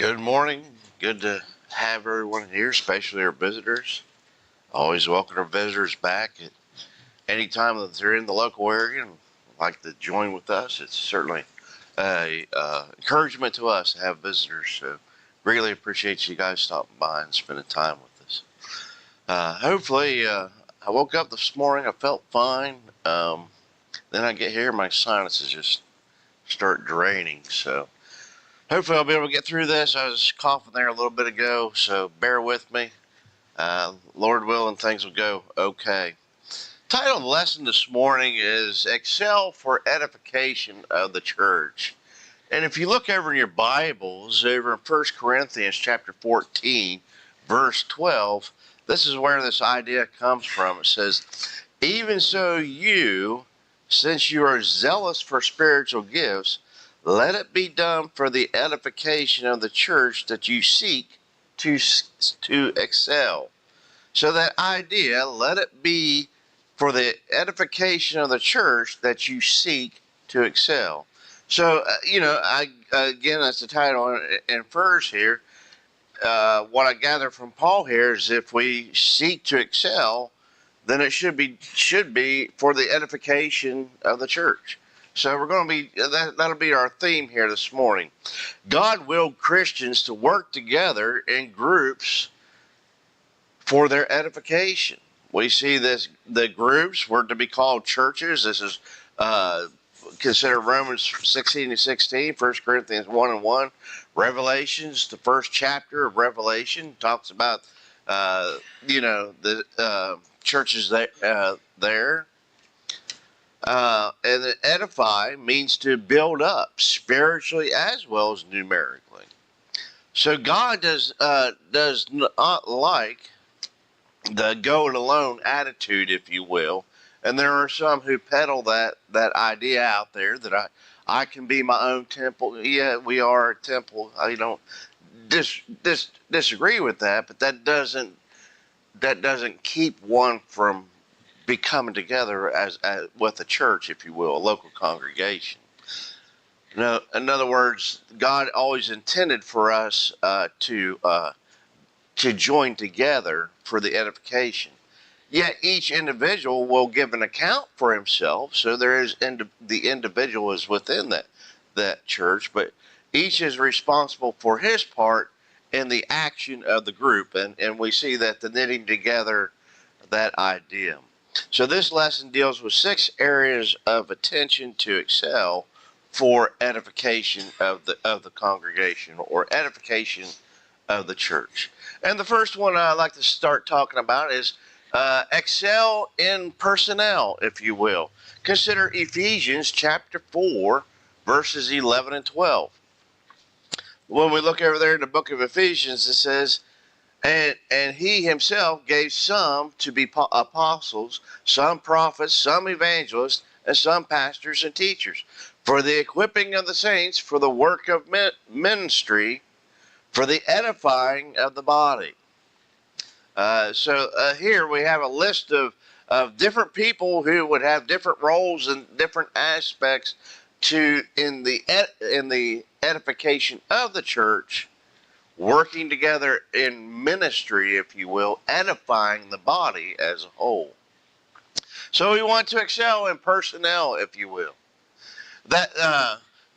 Good morning. Good to have everyone here, especially our visitors. Always welcome our visitors back at any time that they're in the local area and like to join with us. It's certainly a encouragement to us to have visitors. So really appreciate you guys stopping by and spending time with us. Hopefully, I woke up this morning. I felt fine. Then I get here, my sinuses just start draining. So hopefully I'll be able to get through this. I was coughing there a little bit ago, so bear with me. Lord willing, things will go okay. Title of the lesson this morning is Excel for Edification of the Church. And if you look over in your Bibles, over in 1 Corinthians chapter 14, verse 12, this is where this idea comes from. It says, even so you, since you are zealous for spiritual gifts, let it be done for the edification of the church that you seek to excel. So that idea, let it be for the edification of the church that you seek to excel. So, again, that's the title. It infers here. What I gather from Paul here is if we seek to excel, then it should be for the edification of the church. So we're going to be, that'll be our theme here this morning. God willed Christians to work together in groups for their edification. We see this, the groups were to be called churches. This is consider Romans 16:16, 1 Corinthians 1:1, Revelations, the first chapter of Revelation talks about, the churches there. And edify means to build up spiritually as well as numerically. So God does not like the go it alone attitude, if you will. And there are some who peddle that idea out there that I can be my own temple. Yeah, we are a temple. I don't disagree with that, but that doesn't keep one from becoming together as with a church, if you will, a local congregation. Now, in other words, God always intended for us to join together for the edification. Yet each individual will give an account for himself, so there is the individual is within that church, but each is responsible for his part in the action of the group, and we see that the knitting together that idea. So this lesson deals with 6 areas of attention to excel for edification of the congregation or edification of the church. And the first one I'd like to start talking about is excel in personnel, if you will. Consider Ephesians chapter 4, verses 11 and 12. When we look over there in the book of Ephesians, it says, And he himself gave some to be apostles, some prophets, some evangelists, and some pastors and teachers, for the equipping of the saints, for the work of ministry, for the edifying of the body. So here we have a list of different people who would have different roles and different aspects in the edification of the church, working together in ministry, if you will, edifying the body as a whole. So we want to excel in personnel, if you will. That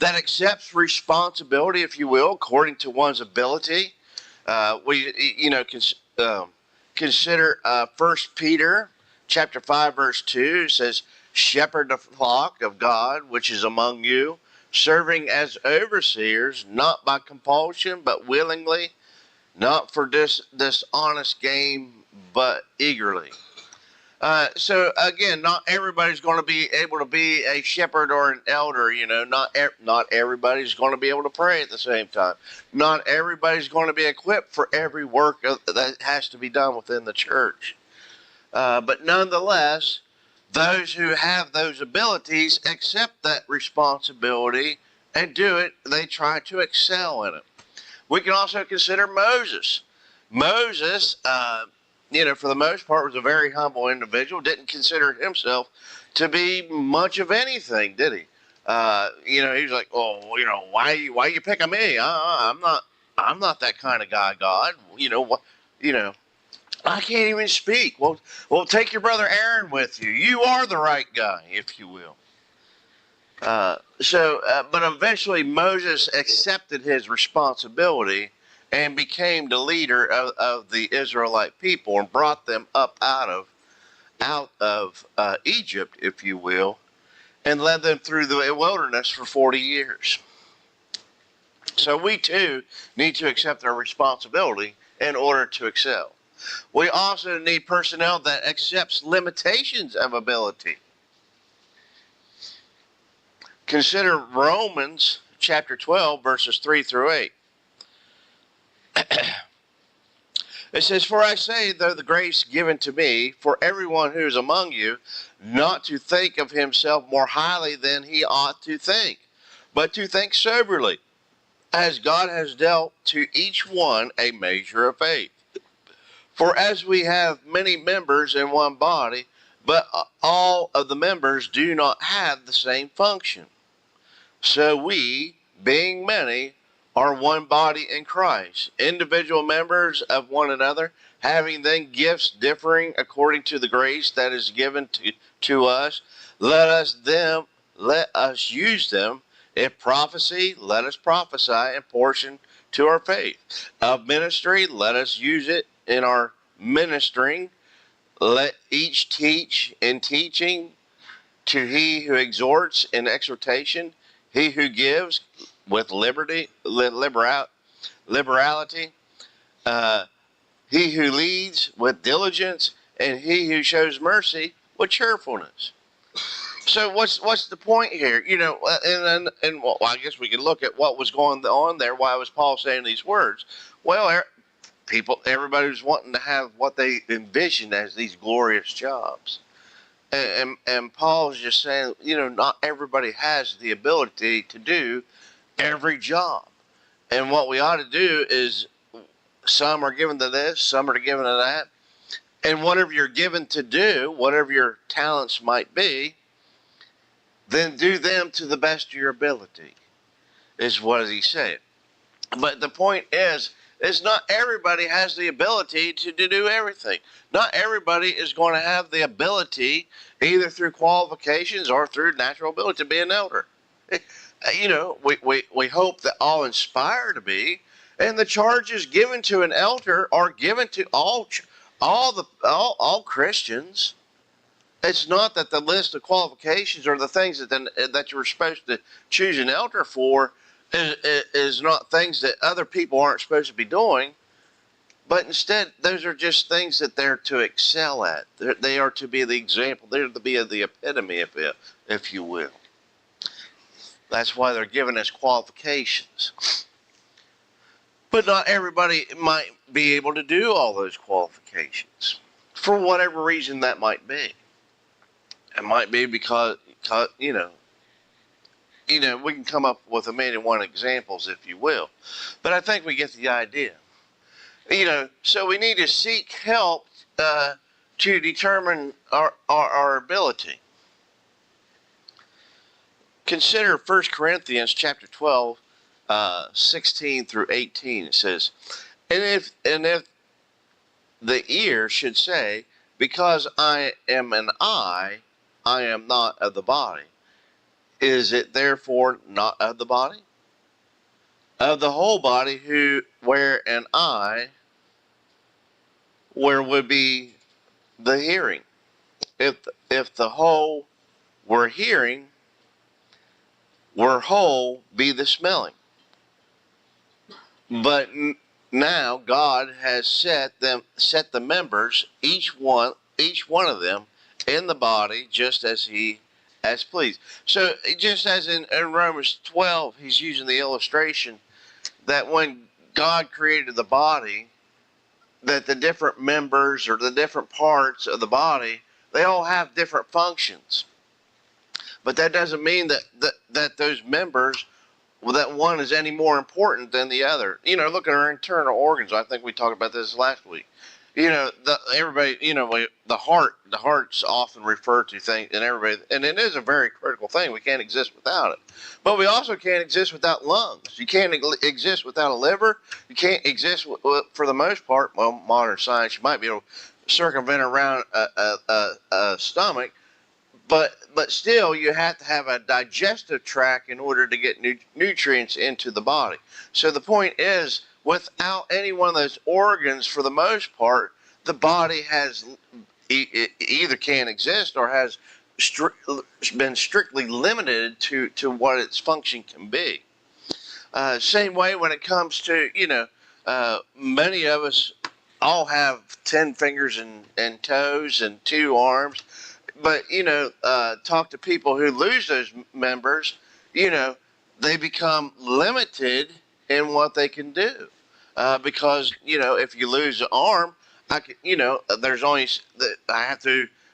accepts responsibility, if you will, according to one's ability. Consider 1 Peter chapter 5, verse 2. It says, shepherd the flock of God, which is among you, serving as overseers, not by compulsion, but willingly, not for dishonest gain, but eagerly. So again, not everybody's going to be able to be a shepherd or an elder. Not everybody's going to be able to pray at the same time. Not everybody's going to be equipped for every work that has to be done within the church. But nonetheless, those who have those abilities accept that responsibility and do it. They try to excel in it. We can also consider Moses. Moses, for the most part, was a very humble individual. Didn't consider himself to be much of anything, did he? He was like, "Oh, why you picking me? I'm I'm not that kind of guy, God. You know what? You know, I can't even speak. Well, take your brother Aaron with you. You are the right guy, if you will. But eventually Moses accepted his responsibility and became the leader of the Israelite people and brought them up out of Egypt, if you will, and led them through the wilderness for 40 years. So we too need to accept our responsibility in order to excel. We also need personnel that accepts limitations of ability. Consider Romans chapter 12, verses 3 through 8. It says, "For I say, though the grace given to me, for everyone who is among you, not to think of himself more highly than he ought to think, but to think soberly, as God has dealt to each one a measure of faith. For as we have many members in one body, but all of the members do not have the same function, so we, being many, are one body in Christ, individual members of one another, having then gifts differing according to the grace that is given to us. Let us use them. If prophecy, let us prophesy in portion to our faith. Of ministry, let us use it in our ministering. Let each teach in teaching. To he who exhorts in exhortation, he who gives with liberality, he who leads with diligence, and he who shows mercy with cheerfulness." So what's the point here? You know, and well, I guess we could look at what was going on there. Why was Paul saying these words? Well, everybody was wanting to have what they envisioned as these glorious jobs. And Paul's just saying, you know, not everybody has the ability to do every job. And what we ought to do is, some are given to this, some are given to that. And whatever you're given to do, whatever your talents might be, then do them to the best of your ability, is what he's saying. But the point is not everybody has the ability to do everything. Not everybody is going to have the ability, either through qualifications or through natural ability, to be an elder. You know, we hope that all inspire to be, and the charges given to an elder are given to all Christians. It's not that the list of qualifications or the things that you're supposed to choose an elder for is not things that other people aren't supposed to be doing, but instead those are just things that they're to excel at. They are to be the example. They're to be the epitome, if you will. That's why they're giving us qualifications. But not everybody might be able to do all those qualifications, for whatever reason that might be. It might be because you know, we can come up with a million one examples, if you will. But I think we get the idea. You know, so we need to seek help to determine our ability. Consider 1 Corinthians chapter 12, 16 through 18. It says, and if the ear should say, because I am an eye, I am not of the body, is it therefore not of the body? Of the whole body, where an eye, where would be the hearing? If the whole were hearing, were whole be the smelling. But now God has set the members, each one of them, in the body just as he has pleased. So just as in Romans 12, he's using the illustration that when God created the body, that the different members or the different parts of the body, they all have different functions. But that doesn't mean that those members, that one is any more important than the other. You know, look at our internal organs. I think we talked about this last week. Everybody, the heart's often referred to things, and everybody, and it is a very critical thing. We can't exist without it, but we also can't exist without lungs. You can't exist without a liver. You can't exist for the most part. Well, modern science, you might be able to circumvent around a stomach, but still, you have to have a digestive tract in order to get nutrients into the body. So the point is, without any one of those organs, for the most part, the body has either can't exist or has been strictly limited to what its function can be. Same way when it comes to, many of us all have 10 fingers and toes and 2 arms. But, talk to people who lose those members, they become limited in what they can do. Because, if you lose an arm, there's only, I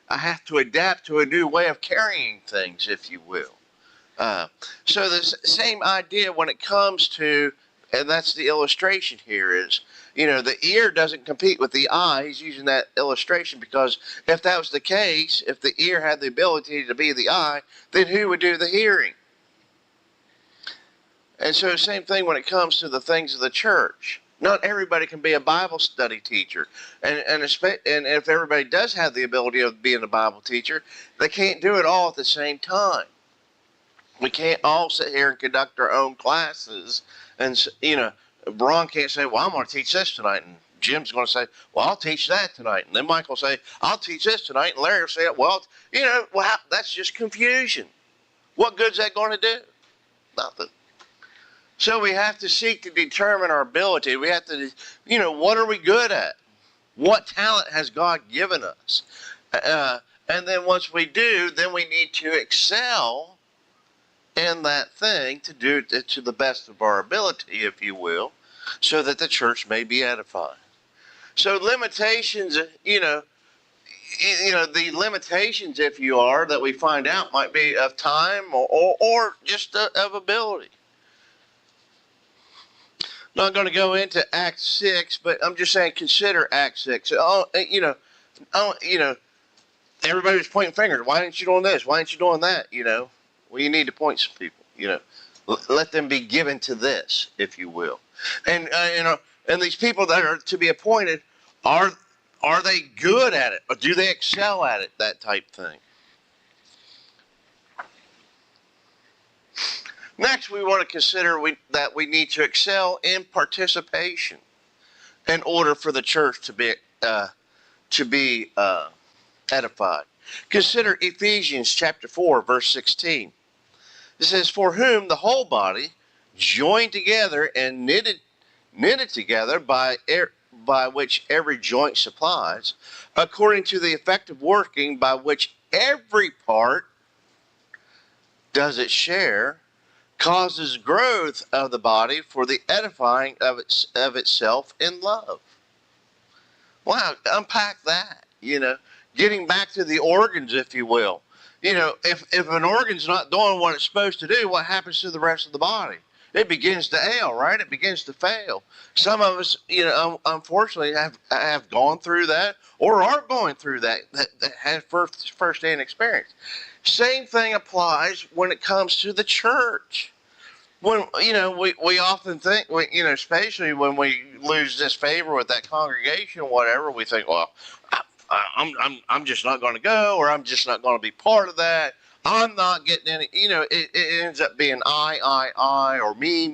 have to adapt to a new way of carrying things, if you will. So the same idea when it comes to, and that's the illustration here is, the ear doesn't compete with the eye. He's using that illustration because if that was the case, if the ear had the ability to be the eye, then who would do the hearing? And so same thing when it comes to the things of the church. Not everybody can be a Bible study teacher. And if everybody does have the ability of being a Bible teacher, they can't do it all at the same time. We can't all sit here and conduct our own classes. And, Ron can't say, well, I'm going to teach this tonight. And Jim's going to say, well, I'll teach that tonight. And then Mike will say, I'll teach this tonight. And Larry will say, well, that's just confusion. What good's that going to do? Nothing. So we have to seek to determine our ability. We have to, what are we good at? What talent has God given us? And then once we do, then we need to excel in that thing to do it to the best of our ability, if you will, so that the church may be edified. So limitations, the limitations, if you are, that we find out might be of time or just of ability. Not going to go into Acts 6, but I'm just saying consider Acts 6. Everybody was pointing fingers. Why aren't you doing this? Why aren't you doing that? Well, you need to point some people, let them be given to this, if you will. And, and these people that are to be appointed, are they good at it? Or do they excel at it? That type thing. Next, we want to consider that we need to excel in participation in order for the church to be edified. Consider Ephesians chapter 4, verse 16. It says, for whom the whole body, joined together and knitted together by which every joint supplies, according to the effective working by which every part does its share, causes growth of the body for the edifying of itself in love. Wow, unpack that, getting back to the organs, if you will. If an organ's not doing what it's supposed to do, what happens to the rest of the body? It begins to ail, right? It begins to fail. Some of us, unfortunately have gone through that or are going through that have first-hand experience. Same thing applies when it comes to the church. When, we often think, especially when we lose this favor with that congregation or whatever, we think, well, I'm just not going to go, or I'm just not going to be part of that. I'm not getting any, it ends up being I, or me.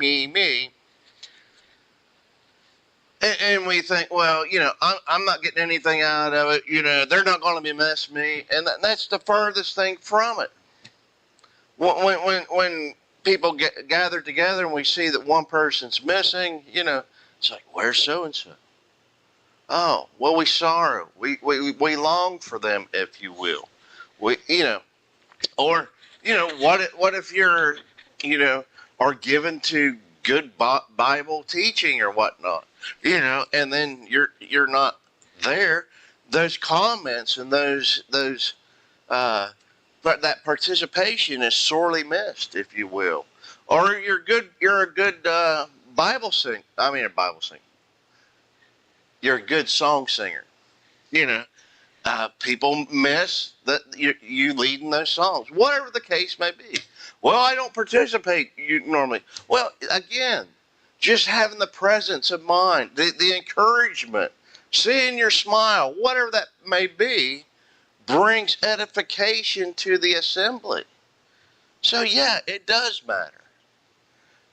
And we think, well, I'm not getting anything out of it. They're not going to miss me. And that's the furthest thing from it. When people gather together and we see that one person's missing, it's like, where's so-and-so? Oh, well, we sorrow. We long for them, if you will. What if you're, are given to good Bible teaching or whatnot, and then you're not there. Those comments and but that participation is sorely missed, if you will. Or you're a good Bible singer. You're a good song singer. You know, people miss that you leading those songs, whatever the case may be. Well, I don't participate normally. Well, again, just having the presence of mind, the encouragement, seeing your smile, whatever that may be, brings edification to the assembly. So yeah, it does matter.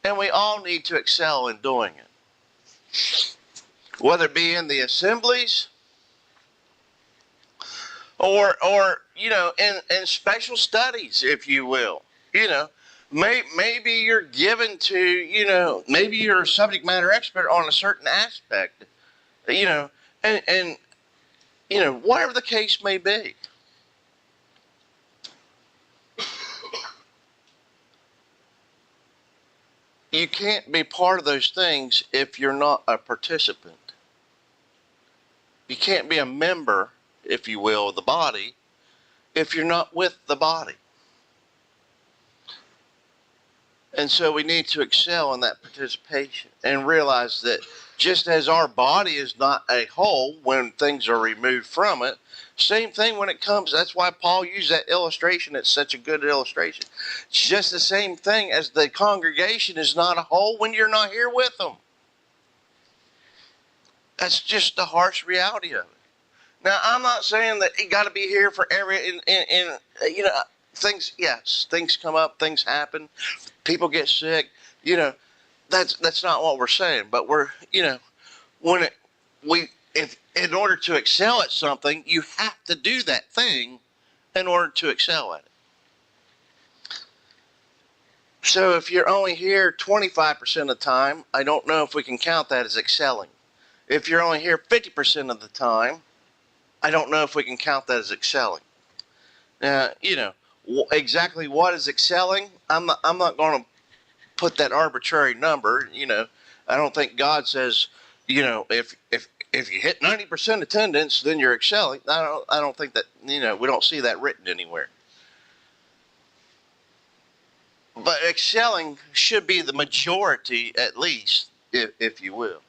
And we all need to excel in doing it. Whether it be in the assemblies or in special studies, if you will. You know, maybe you're given to, maybe you're a subject matter expert on a certain aspect, you know, and whatever the case may be. You can't be part of those things if you're not a participant. You can't be a member, if you will, of the body if you're not with the body. And so we need to excel in that participation and realize that just as our body is not a whole when things are removed from it, same thing when it comes. That's why Paul used that illustration. It's such a good illustration. It's just the same thing as the congregation is not a whole when you're not here with them. That's just the harsh reality of it. Now, I'm not saying that you got to be here for things. Yes, things come up, things happen, people get sick. That's not what we're saying. But we're, if in order to excel at something, you have to do that thing in order to excel at it. So if you're only here 25% of the time, I don't know if we can count that as excelling. If you're only here 50% of the time, I don't know if we can count that as excelling. Now, exactly what is excelling, I'm not going to put that arbitrary number. I don't think God says, if you hit 90% attendance, then you're excelling. I don't think that, we don't see that written anywhere. But excelling should be the majority, at least, if you will.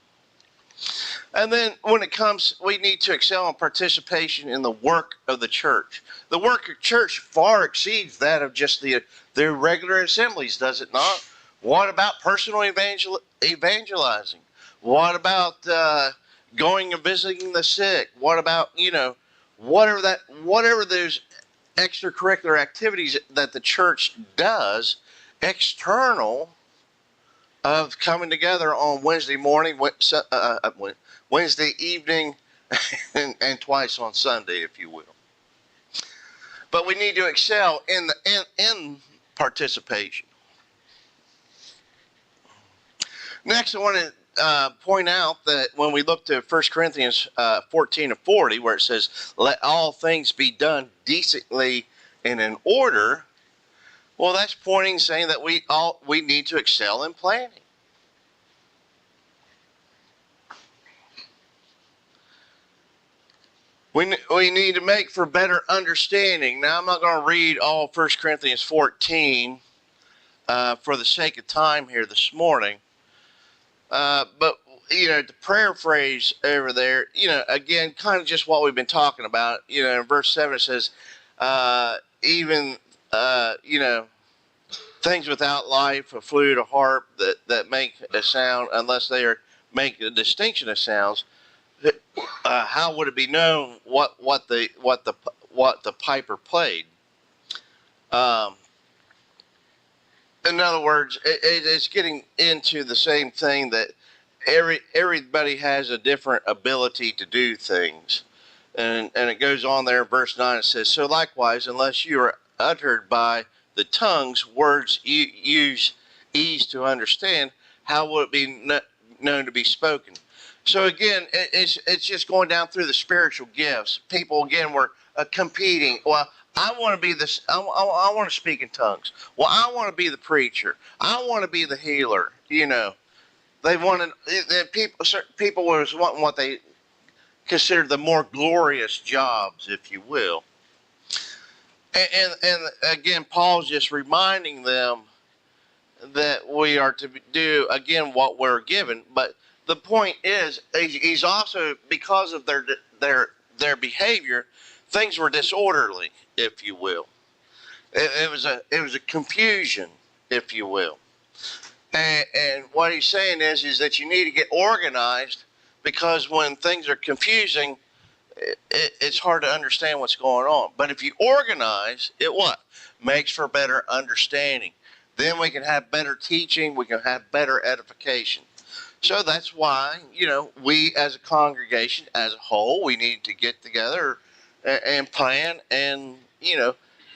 And then when it comes, we need to excel in participation in the work of the church. The work of church far exceeds that of just the regular assemblies, does it not? What about personal evangelizing? What about going and visiting the sick? What about, whatever those extracurricular activities that the church does external of coming together on Wednesday morning, Wednesday evening, and twice on Sunday, if you will. But we need to excel in participation. Next, I want to point out that when we look to 1 Corinthians 14:40, where it says, "Let all things be done decently and in order," well, that's pointing, saying that we need to excel in planning. We need to make for better understanding. Now, I'm not going to read all 1 Corinthians 14 for the sake of time here this morning. But, to paraphrase over there, again, kind of just what we've been talking about. In verse 7 it says, even, things without life, a flute, a harp, that make a sound, unless they make a distinction of sounds, how would it be known what the piper played? In other words, it's getting into the same thing that everybody has a different ability to do things, and it goes on there in verse 9. It says, "So likewise, unless you are uttered by the tongues, words you use ease to understand, how will it be known to be spoken?" So again, it's just going down through the spiritual gifts. People again were competing. Well, I want to be this. I want to speak in tongues. Well, I want to be the preacher. I want to be the healer. They wanted certain people was wanting what they considered the more glorious jobs, if you will. And again, Paul's just reminding them that we are to do again what we're given. But the point is, he's also, because of their their behavior, things were disorderly, if you will. It was a confusion, if you will. And what he's saying is that you need to get organized, because when things are confusing, it's hard to understand what's going on. But if you organize, it what? Makes for better understanding. Then we can have better teaching. We can have better edification. So that's why, we as a congregation, as a whole, we need to get together and plan and,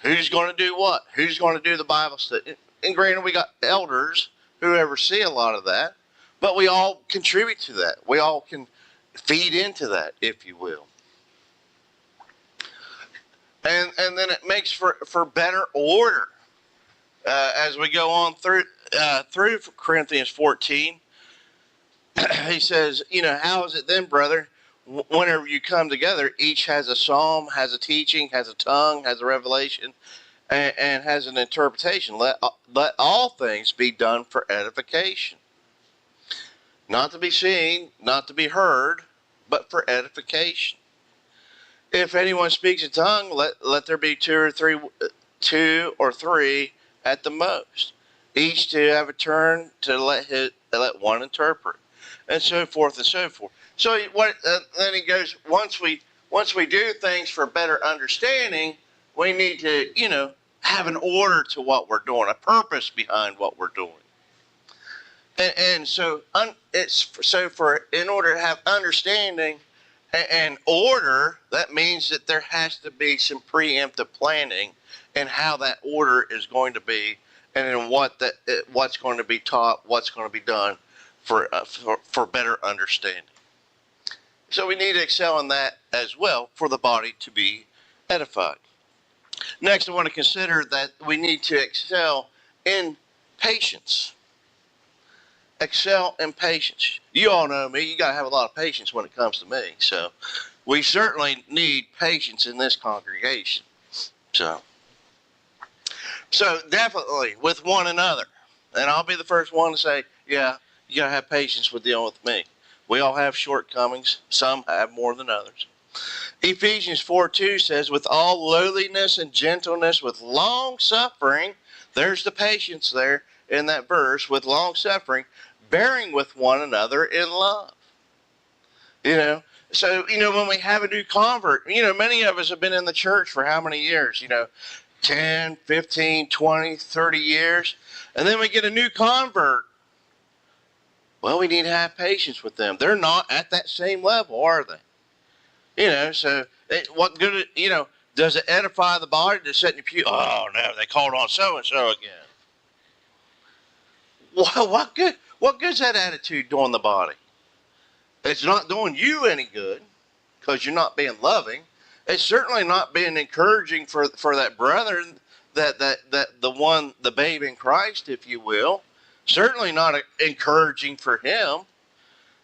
who's going to do what? Who's going to do the Bible study? And granted, we got elders who oversee a lot of that, but we all contribute to that. We all can feed into that, if you will. And then it makes for better order as we go on through Corinthians 14. He says, how is it then, brother, whenever you come together, each has a psalm, has a teaching, has a tongue, has a revelation, and has an interpretation. Let all things be done for edification. Not to be seen, not to be heard, but for edification. If anyone speaks a tongue, let there be two or three at the most, each to have a turn to let one interpret, and so forth and so forth. So then he goes, once we do things for better understanding, we need to have an order to what we're doing, a purpose behind what we're doing. And so in order to have understanding and order, that means that there has to be some preemptive planning in how that order is going to be, and in what's going to be taught, what's going to be done for better understanding. So we need to excel in that as well for the body to be edified. Next, I want to consider that we need to excel in patience. Excel in patience. You all know me. You got to have a lot of patience when it comes to me. So we certainly need patience in this congregation. So definitely with one another. And I'll be the first one to say, yeah, you got to have patience with dealing with me. We all have shortcomings. Some have more than others. Ephesians 4:2 says, with all lowliness and gentleness, with long suffering, there's the patience there in that verse, with long suffering, bearing with one another in love. So, when we have a new convert, many of us have been in the church for how many years? 10, 15, 20, 30 years. And then we get a new convert. Well, we need to have patience with them. They're not at that same level, are they? So what good, does it edify the body to sit in the pew? Oh, no, they called on so-and-so again. Well, what good's that attitude doing the body? It's not doing you any good because you're not being loving. It's certainly not being encouraging for that brother, that the babe in Christ, if you will. Certainly not encouraging for him.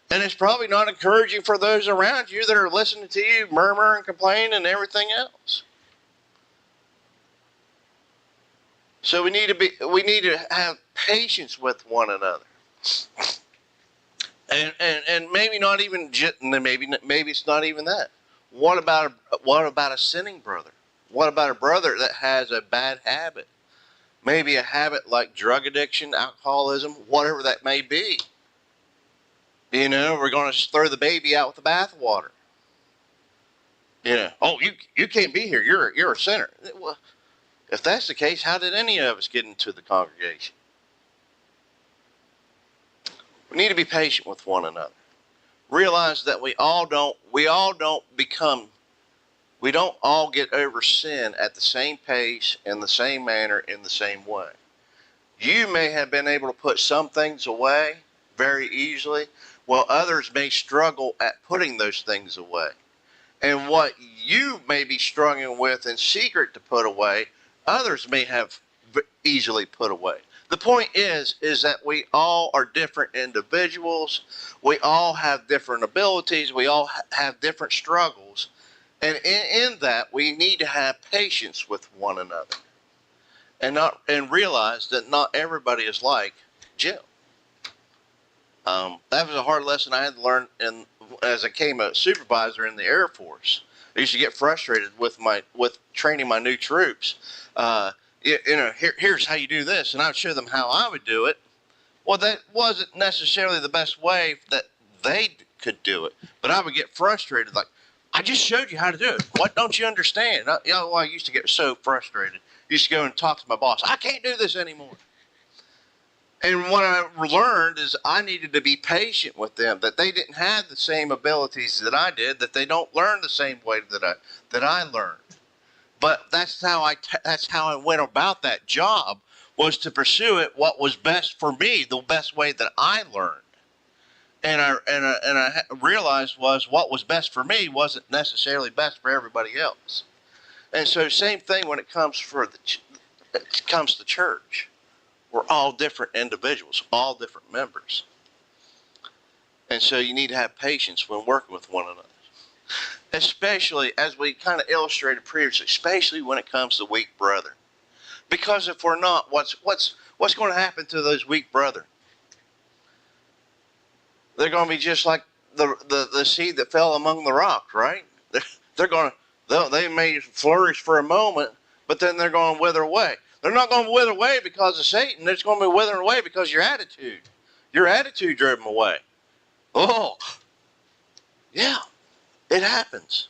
And it's probably not encouraging for those around you that are listening to you murmur and complain and everything else. So we need to have patience with one another. And maybe not even maybe it's not even that. What about a sinning brother? What about a brother that has a bad habit? Maybe a habit like drug addiction, alcoholism, whatever that may be. We're going to throw the baby out with the bathwater. Oh, you can't be here. You're a sinner. Well, if that's the case, how did any of us get into the congregation? We need to be patient with one another. Realize that we don't all get over sin at the same pace, in the same manner, in the same way. You may have been able to put some things away very easily, while others may struggle at putting those things away. And what you may be struggling with in secret to put away, others may have easily put away. The point is that we all are different individuals. We all have different abilities. We all have different struggles. And in that, we need to have patience with one another. And realize that not everybody is like Jim. That was a hard lesson I had to learn as I came a supervisor in the Air Force. I used to get frustrated with training my new troops. Here's how you do this, and I would show them how I would do it. Well, that wasn't necessarily the best way that they could do it, but I would get frustrated. Like, I just showed you how to do it. What don't you understand? I used to get so frustrated. I used to go and talk to my boss. I can't do this anymore. And what I learned is I needed to be patient with them, that they didn't have the same abilities that I did, that they don't learn the same way that I learned. But that's how I went about that job, was to pursue it what was best for me, the best way that I learned. And I realized what was best for me wasn't necessarily best for everybody else. And so same thing when it comes to church. We're all different individuals, all different members. And so you need to have patience when working with one another. Especially, as we kind of illustrated previously, especially when it comes to weak brethren. Because if we're not, what's going to happen to those weak brethren? They're going to be just like the seed that fell among the rocks, right? They may flourish for a moment, but then they're going to wither away. They're not going to wither away because of Satan. They're just going to be withering away because of your attitude. Your attitude drove them away. Oh, yeah, it happens.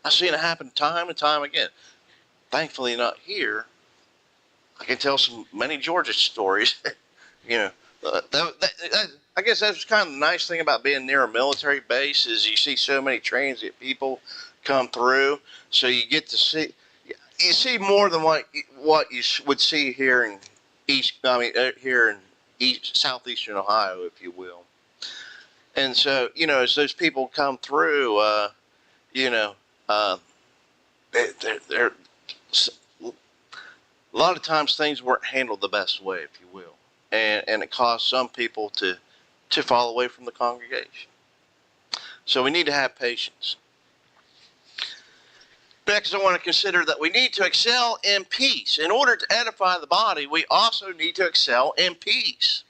I've seen it happen time and time again. Thankfully not here. I can tell many Georgia stories. I guess that's kind of the nice thing about being near a military base, is you see so many transient people come through. So you get to see more than what you would see here in southeastern Ohio, if you will. And so, as those people come through, they're a lot of times things weren't handled the best way, if you will, and it caused some people to fall away from the congregation. So we need to have patience. Next, I want to consider that we need to excel in peace. In order to edify the body, we also need to excel in peace.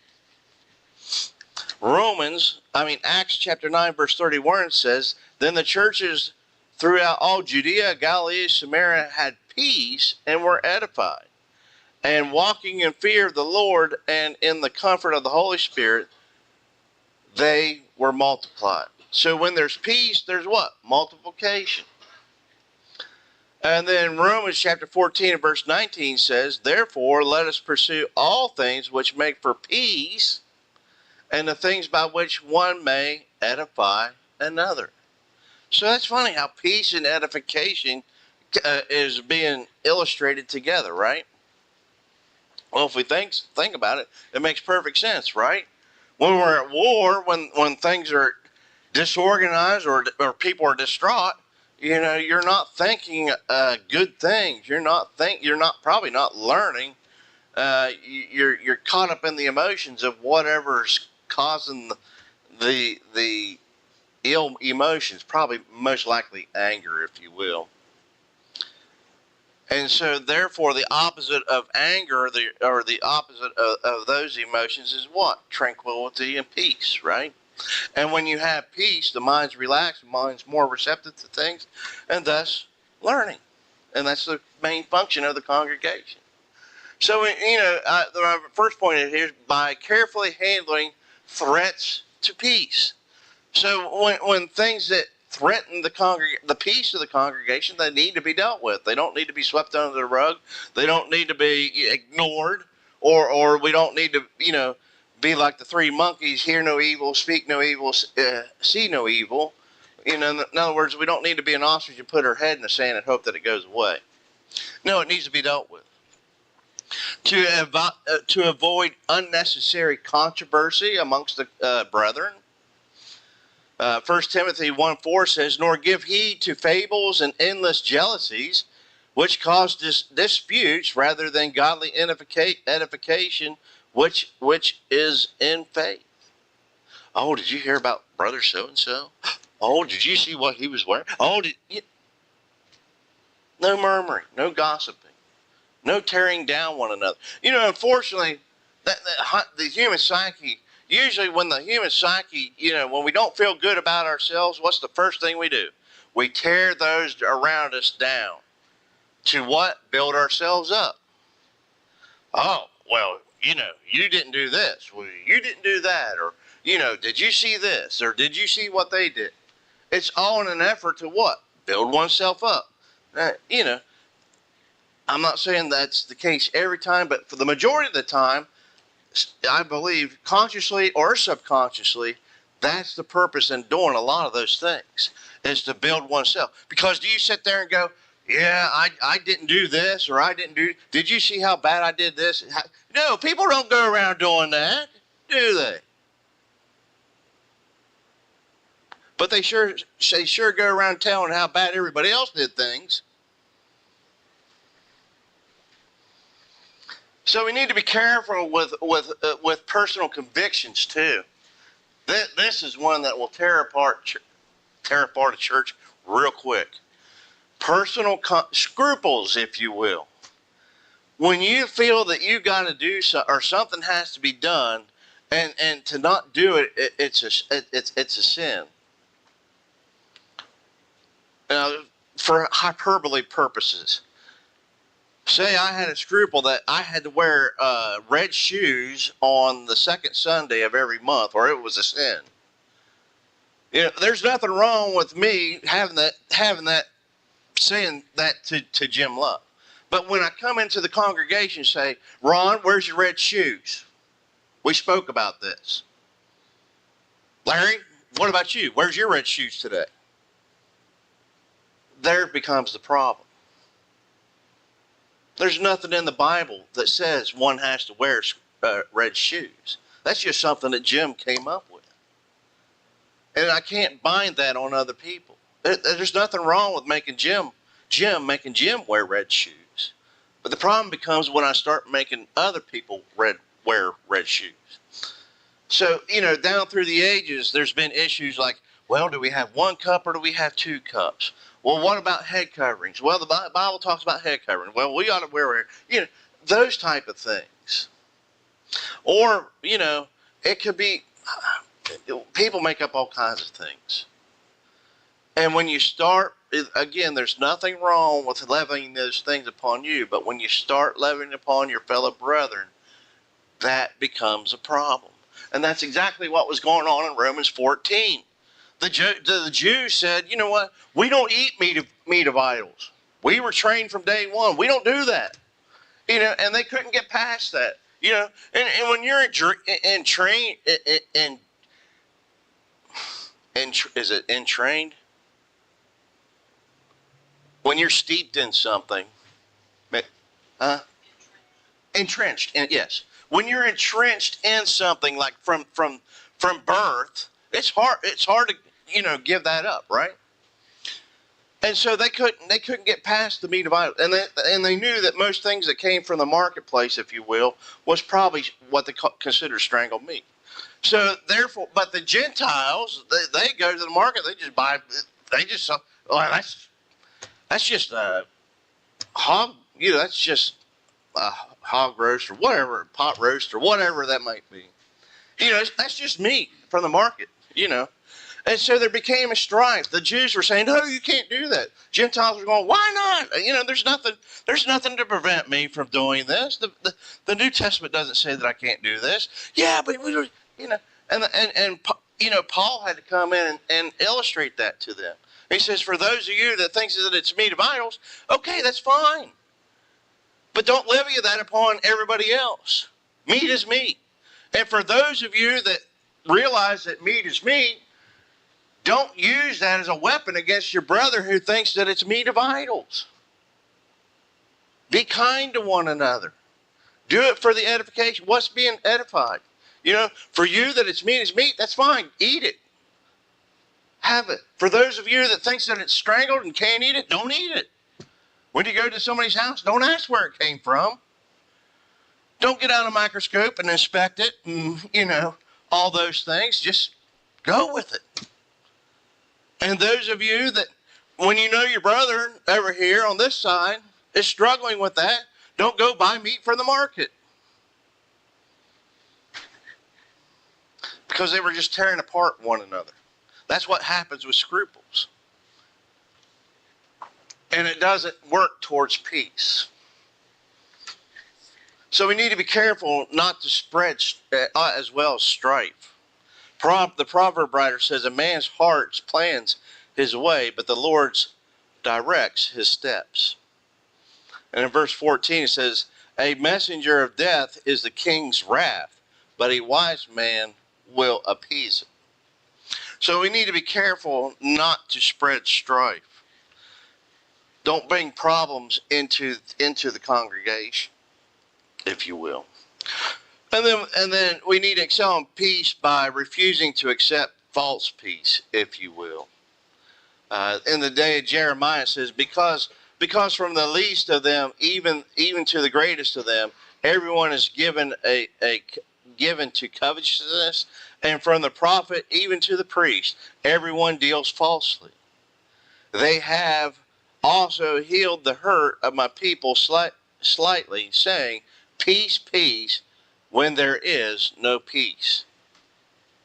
Acts chapter 9, verse 31 says, "Then the churches throughout all Judea, Galilee, Samaria had peace and were edified. And walking in fear of the Lord and in the comfort of the Holy Spirit, they were multiplied." So when there's peace, there's what? Multiplication. And then Romans chapter 14 and verse 19 says, "Therefore let us pursue all things which make for peace, and the things by which one may edify another." So that's funny how peace and edification is being illustrated together, right? Well, if we think about it, it makes perfect sense, right? When we're at war, when things are disorganized or people are distraught, you're not thinking good things. You're probably not learning. You're caught up in the emotions of whatever's causing the ill emotions, probably most likely anger, if you will. And so, therefore, the opposite of anger, or the opposite of those emotions, is what? Tranquility and peace, right? And when you have peace, the mind's relaxed, the mind's more receptive to things, and thus learning. And that's the main function of the congregation. So, the first point here is by carefully handling threats to peace. So when things that threaten the peace of the congregation, they need to be dealt with. They don't need to be swept under the rug. They don't need to be ignored, or we don't need to, be like the three monkeys: hear no evil, speak no evil, see no evil. In other words, we don't need to be an ostrich and put our head in the sand and hope that it goes away. No, it needs to be dealt with. To avoid unnecessary controversy amongst the brethren. 1 Timothy 1:4 says, "Nor give heed to fables and endless jealousies, which cause disputes, rather than godly edification, which is in faith." Oh, did you hear about brother so-and-so? Oh, did you see what he was wearing? Oh, no murmuring, no gossiping, no tearing down one another. Unfortunately, the human psyche, usually when the human psyche, when we don't feel good about ourselves, what's the first thing we do? We tear those around us down. To what? Build ourselves up. Oh, well, you didn't do this. Well, you didn't do that. Or, did you see this? Or did you see what they did? It's all in an effort to what? Build oneself up. I'm not saying that's the case every time, but for the majority of the time, I believe consciously or subconsciously, that's the purpose in doing a lot of those things, is to build oneself. Because do you sit there and go, yeah, I didn't do this, or did you see how bad I did this? No, people don't go around doing that, do they? But they sure go around telling how bad everybody else did things. So we need to be careful with personal convictions too. This is one that will tear apart a church real quick. Personal scruples, if you will. When you feel that you got to do or something has to be done, and to not do it, it's a sin. Now, for hyperbole purposes, say I had a scruple that I had to wear red shoes on the second Sunday of every month, or it was a sin. There's nothing wrong with me having that, saying that to Jim Love. But when I come into the congregation and say, Ron, where's your red shoes? We spoke about this. Larry, what about you? Where's your red shoes today? There becomes the problem. There's nothing in the Bible that says one has to wear red shoes. That's just something that Jim came up with. And I can't bind that on other people. There's nothing wrong with making Jim wear red shoes. But the problem becomes when I start making other people wear red shoes. So, down through the ages, there's been issues like, well, do we have one cup or do we have two cups? Well, what about head coverings? Well, the Bible talks about head covering. Well, we ought to wear, those type of things. Or, it could be, people make up all kinds of things. And when you start, again, there's nothing wrong with levying those things upon you, but when you start levying upon your fellow brethren, that becomes a problem. And that's exactly what was going on in Romans 14. The Jews said, you know what? We don't eat meat of idols. We were trained from day one. We don't do that. And they couldn't get past that. And when you're is it entrained? When you're steeped in something, entrenched, yes. When you're entrenched in something like from birth, it's hard to give that up, right? And so they couldn't get past the meat of idols, and they knew that most things that came from the marketplace, if you will, was probably what they consider strangled meat. So therefore, but the Gentiles, they go to the market, they just buy, that's just a hog, that's just a hog roast or whatever, pot roast or whatever that might be. That's just meat from the market, And so there became a strife. The Jews were saying, no, you can't do that. Gentiles were going, why not? There's nothing to prevent me from doing this. The New Testament doesn't say that I can't do this. Yeah, but Paul had to come in and illustrate that to them. He says, for those of you that thinks that it's meat of idols, okay, that's fine. But don't levy that upon everybody else. Meat is meat. And for those of you that realize that meat is meat, don't use that as a weapon against your brother who thinks that it's meat of idols. Be kind to one another. Do it for the edification. What's being edified? For you that it's meat is meat, that's fine. Eat it. Have it. For those of you that thinks that it's strangled and can't eat it, don't eat it. When you go to somebody's house, don't ask where it came from. Don't get out a microscope and inspect it and, all those things. Just go with it. And those of you that, when you know your brother over here on this side is struggling with that, don't go buy meat for the market. Because they were just tearing apart one another. That's what happens with scruples. and it doesn't work towards peace. So we need to be careful not to spread as well as strife. The proverb writer says, a man's heart plans his way, but the Lord directs his steps. And in verse 14 it says, a messenger of death is the king's wrath, but a wise man will appease it. So we need to be careful not to spread strife. Don't bring problems into the congregation, if you will. And then we need to excel in peace by refusing to accept false peace, if you will. In the day of Jeremiah it says, because from the least of them, even to the greatest of them, everyone is given given to covetousness, and from the prophet even to the priest, everyone deals falsely. They have also healed the hurt of my people slightly, saying, peace, peace, when there is no peace.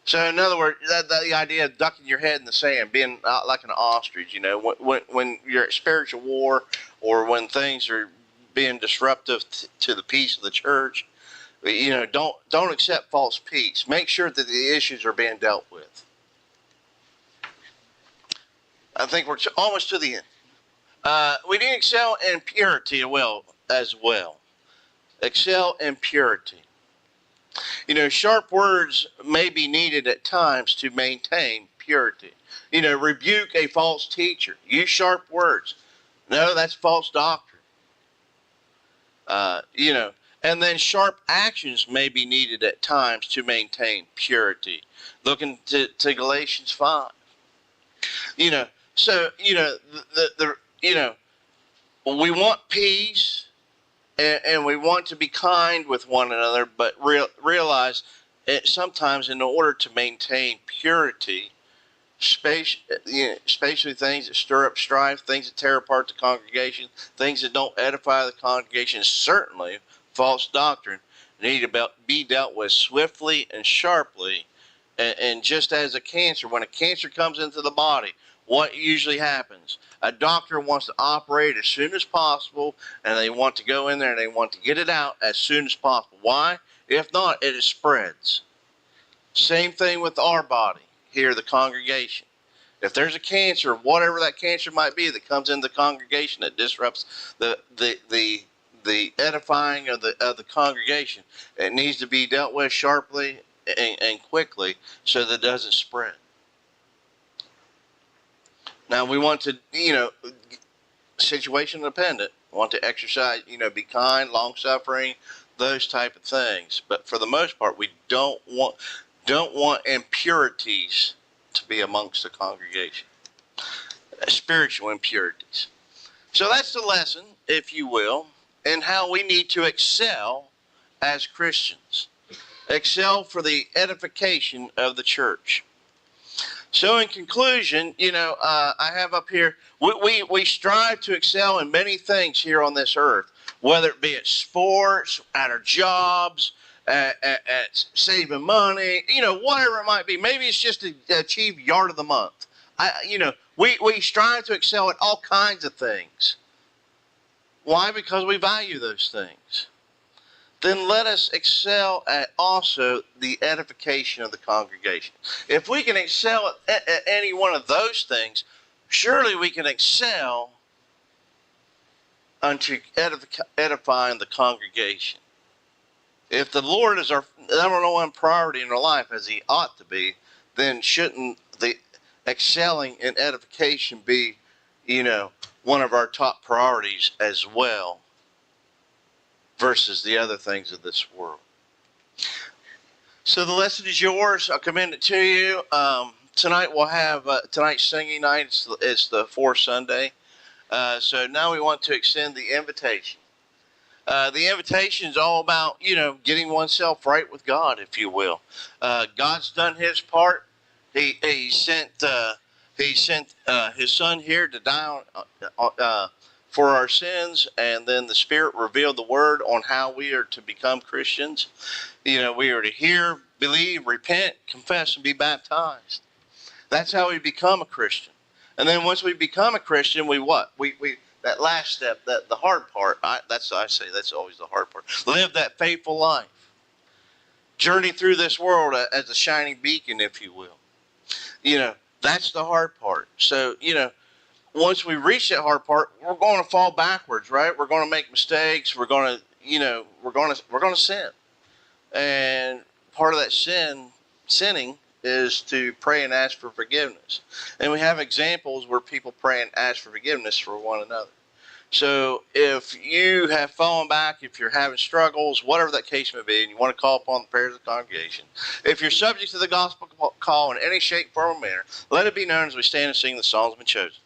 So in other words, the idea of ducking your head in the sand, being like an ostrich, when you're at spiritual war, or when things are being disruptive to the peace of the church, don't accept false peace. Make sure that the issues are being dealt with. I think we're almost to the end. We need to excel in purity as well. Excel in purity. Sharp words may be needed at times to maintain purity. Rebuke a false teacher. Use sharp words. No, that's false doctrine. And then sharp actions may be needed at times to maintain purity. Look into Galatians 5. So we want peace. And we want to be kind with one another, but realize sometimes in order to maintain purity, especially things that stir up strife, things that tear apart the congregation, things that don't edify the congregation, certainly false doctrine, need to be dealt with swiftly and sharply. And just as a cancer, when a cancer comes into the body, what usually happens? A doctor wants to operate as soon as possible, and they want to go in there and they want to get it out as soon as possible. Why? If not, it spreads. Same thing with our body here, the congregation. If there's a cancer, whatever that cancer might be, that comes into the congregation that disrupts the edifying of the congregation, it needs to be dealt with sharply and quickly so that it doesn't spread. Now we want to, situation dependent. We want to exercise, be kind, long-suffering, those type of things. But for the most part, we don't want impurities to be amongst the congregation. Spiritual impurities. So that's the lesson, if you will, in how we need to excel as Christians. Excel for the edification of the church. So in conclusion, I have up here, we strive to excel in many things here on this earth, whether it be at sports, at our jobs, at saving money, whatever it might be. Maybe it's just to achieve yard of the month. We strive to excel at all kinds of things. Why? Because we value those things. Then let us excel at also the edification of the congregation. If we can excel at any one of those things, surely we can excel unto edifying the congregation. If the Lord is our number one priority in our life, as He ought to be, then shouldn't the excelling in edification be, one of our top priorities as well, versus the other things of this world. So the lesson is yours. I'll commend it to you. Tonight we'll have tonight's singing night. It's the fourth Sunday. So now we want to extend the invitation. The invitation is all about, getting oneself right with God, if you will. God's done His part. He sent His Son here to die for our sins, and then the Spirit revealed the Word on how we are to become Christians. We are to hear, believe, repent, confess, and be baptized. That's how we become a Christian. And then once we become a Christian, we what? We that last step, the hard part. I say that's always the hard part. Live that faithful life. Journey through this world as a shining beacon, if you will. That's the hard part. So, once we reach that hard part, we're going to fall backwards, right? We're going to make mistakes. We're going to, we're going to sin. And part of that sinning is to pray and ask for forgiveness. And we have examples where people pray and ask for forgiveness for one another. So if you have fallen back, if you're having struggles, whatever that case may be, and you want to call upon the prayers of the congregation, if you're subject to the gospel call in any shape, form, or manner, let it be known as we stand and sing the songs been chosen.